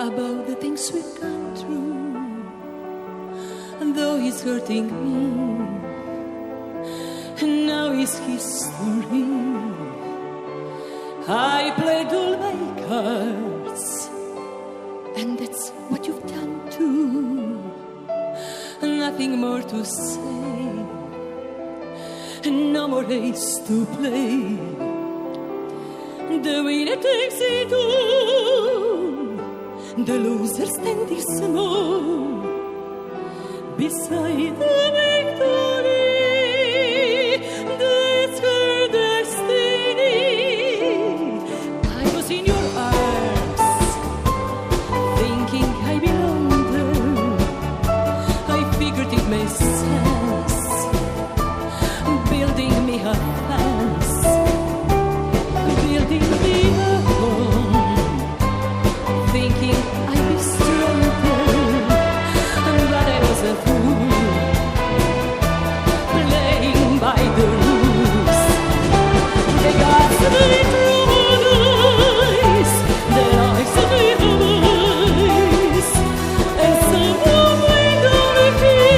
About the things we've gone through, and though he's hurting me, and now it's history. I played all my cards, and that's what you've done too. Nothing more to say, no more race to play. The winner takes it all, the loser standing small beside the victory. That's her destiny. I was in your arms, thinking I belonged there. I figured it made sense, building me a fence, building me a home, thinking I'd be stronger, but I was a fool, playing by the rules. They got some little eyes, their eyes of little eyes, and some of me don't feel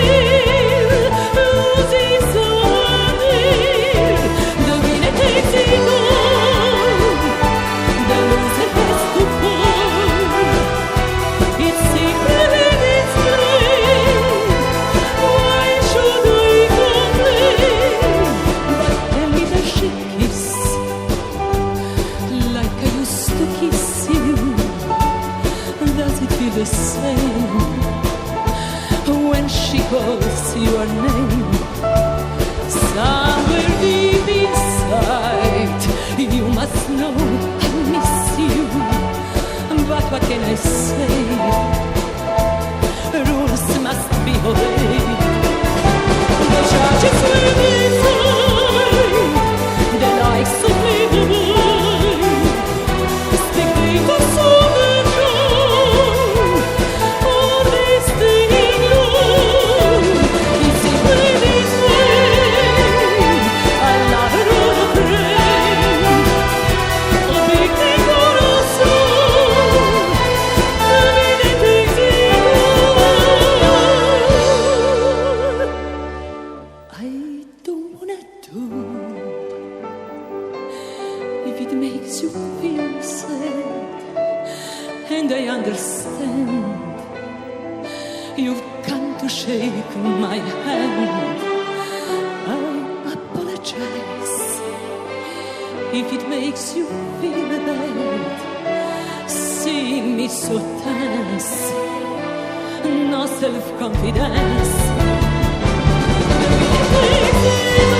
losing someone near. The winner takes it all, the loser has to fall. It's simple and it's plain. Why should I complain? But tell me, does she kiss like I used to kiss you? Does it feel the same when she calls your name? Somewhere deep inside, you must know I miss you. But what can I say? Rules must be obeyed. The judges will decide, the likes of me divide. Spectators of the show, only staying low. It's simply this way. Another road of rain, a big thing or a soul. The minute takes it all. I don't wanna do if it makes you feel sad, and I understand you've come to shake my hand. I apologize if it makes you feel bad, seeing me so tense, no self-confidence. The minute takes it